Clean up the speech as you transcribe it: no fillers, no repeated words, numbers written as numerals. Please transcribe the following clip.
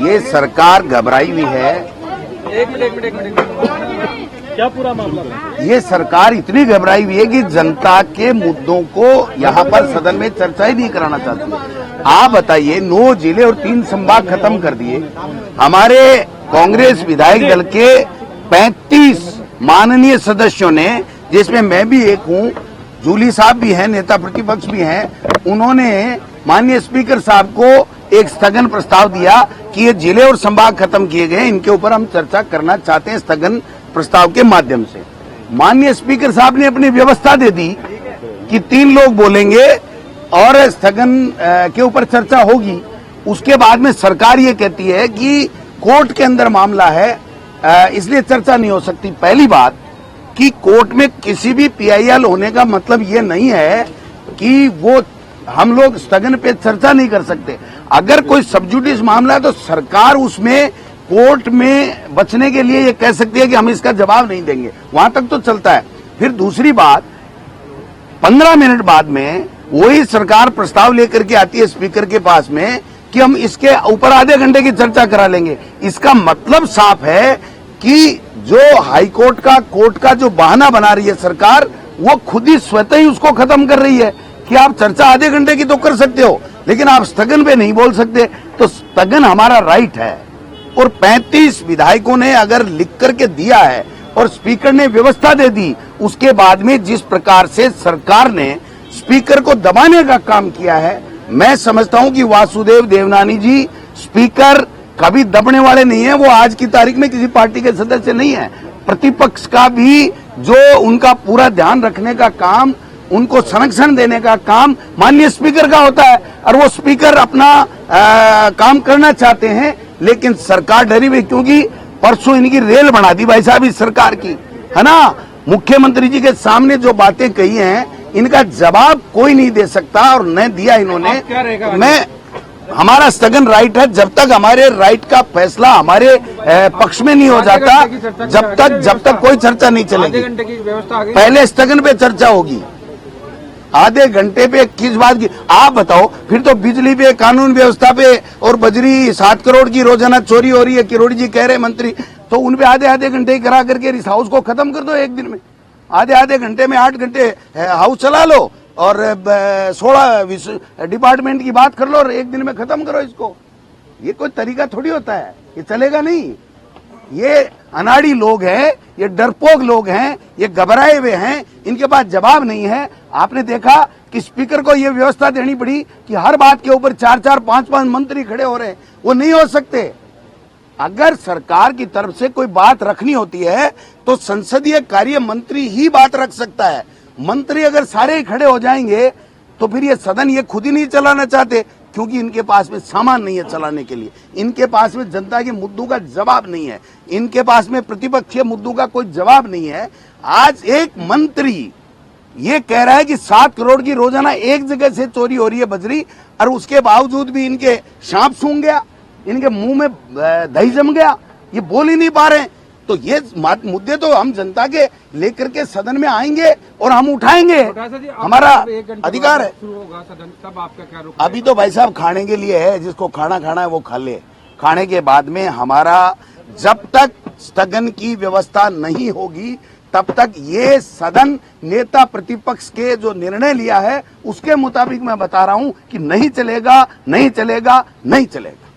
ये सरकार घबराई हुई है। एक मिनट क्या पूरा मामला है? ये सरकार इतनी घबराई हुई है कि जनता के मुद्दों को यहाँ पर सदन में चर्चा ही नहीं कराना चाहती। आप बताइए, 9 जिले और 3 संभाग खत्म कर दिए। हमारे कांग्रेस विधायक दल के 35 माननीय सदस्यों ने, जिसमें मैं भी एक हूँ, जूली साहब भी हैं, नेता प्रतिपक्ष भी हैं, उन्होंने माननीय स्पीकर साहब को एक स्थगन प्रस्ताव दिया कि ये जिले और संभाग खत्म किए गए, इनके ऊपर हम चर्चा करना चाहते हैं स्थगन प्रस्ताव के माध्यम से। माननीय स्पीकर साहब ने अपनी व्यवस्था दे दी कि 3 लोग बोलेंगे और स्थगन के ऊपर चर्चा होगी। उसके बाद में सरकार ये कहती है कि कोर्ट के अंदर मामला है, इसलिए चर्चा नहीं हो सकती। पहली बात कि कोर्ट में किसी भी पीआईएल होने का मतलब ये नहीं है कि वो हम लोग स्थगन पे चर्चा नहीं कर सकते। अगर कोई सबजुडिस मामला है तो सरकार उसमें कोर्ट में बचने के लिए ये कह सकती है कि हम इसका जवाब नहीं देंगे, वहां तक तो चलता है। फिर दूसरी बात, 15 मिनट बाद में वही सरकार प्रस्ताव लेकर के आती है स्पीकर के पास में कि हम इसके ऊपर आधे घंटे की चर्चा करा लेंगे। इसका मतलब साफ है कि जो हाईकोर्ट का, कोर्ट का जो बहाना बना रही है सरकार, वो खुद ही स्वतः ही उसको खत्म कर रही है कि आप चर्चा आधे घंटे की तो कर सकते हो, लेकिन आप स्थगन पे नहीं बोल सकते। तो स्थगन हमारा राइट है, और 35 विधायकों ने अगर लिख करके दिया है और स्पीकर ने व्यवस्था दे दी, उसके बाद में जिस प्रकार से सरकार ने स्पीकर को दबाने का काम किया है, मैं समझता हूं कि वासुदेव देवनानी जी स्पीकर कभी दबने वाले नहीं है। वो आज की तारीख में किसी पार्टी के सदस्य नहीं है। प्रतिपक्ष का भी जो उनका पूरा ध्यान रखने का काम, उनको संरक्षण देने का काम माननीय स्पीकर का होता है, और वो स्पीकर अपना काम करना चाहते हैं, लेकिन सरकार डरी हुई, क्योंकि परसों इनकी रेल बना दी भाई साहब इस सरकार की, है ना। मुख्यमंत्री जी के सामने जो बातें कही हैं, इनका जवाब कोई नहीं दे सकता, और न दिया इन्होंने। मैं हमारा स्थगन राइट है, जब तक हमारे राइट का फैसला हमारे पक्ष में नहीं हो जाता, जब तक कोई चर्चा नहीं चलेगी। पहले स्थगन पे चर्चा होगी, आधे घंटे पे किस बात की आप बताओ। फिर तो बिजली पे, कानून व्यवस्था पे, और बजरी 7 करोड़ की रोजाना चोरी हो रही है, किरोड़ी जी कह रहे मंत्री, तो उन पे आधे घंटे करा करके इस हाउस को खत्म कर दो एक दिन में। आधे घंटे में 8 घंटे हाउस चला लो, और 16 डिपार्टमेंट की बात कर लो, और एक दिन में खत्म करो इसको। ये कोई तरीका थोड़ी होता है, ये चलेगा नहीं। ये अनाड़ी लोग हैं, ये डरपोक लोग हैं, ये घबराए हुए हैं, इनके पास जवाब नहीं है। आपने देखा कि स्पीकर को ये व्यवस्था देनी पड़ी कि हर बात के ऊपर 4-4, 5-5 मंत्री खड़े हो रहे हैं, वो नहीं हो सकते। अगर सरकार की तरफ से कोई बात रखनी होती है तो संसदीय कार्य मंत्री ही बात रख सकता है। मंत्री अगर सारे ही खड़े हो जाएंगे तो फिर ये सदन ये खुद ही नहीं चलाना चाहते, क्योंकि इनके पास में सामान नहीं है चलाने के लिए, इनके पास में जनता के मुद्दों का जवाब नहीं है, इनके पास में प्रतिपक्षीय मुद्दों का कोई जवाब नहीं है। आज एक मंत्री ये कह रहा है कि 7 करोड़ की रोजाना एक जगह से चोरी हो रही है बजरी, और उसके बावजूद भी इनके सांप सूंघ गया, इनके मुंह में दही जम गया, ये बोल ही नहीं पा रहे हैं। तो ये मुद्दे तो हम जनता के लेकर के सदन में आएंगे और हम उठाएंगे, हमारा अधिकार है। तब आपका क्या रुख? अभी तो भाई साहब खाने के लिए है, जिसको खाना खाना है वो खा ले। खाने के बाद में हमारा, जब तक स्थगन की व्यवस्था नहीं होगी तब तक ये सदन नेता प्रतिपक्ष के जो निर्णय लिया है उसके मुताबिक मैं बता रहा हूं कि नहीं चलेगा, नहीं चलेगा, नहीं चलेगा।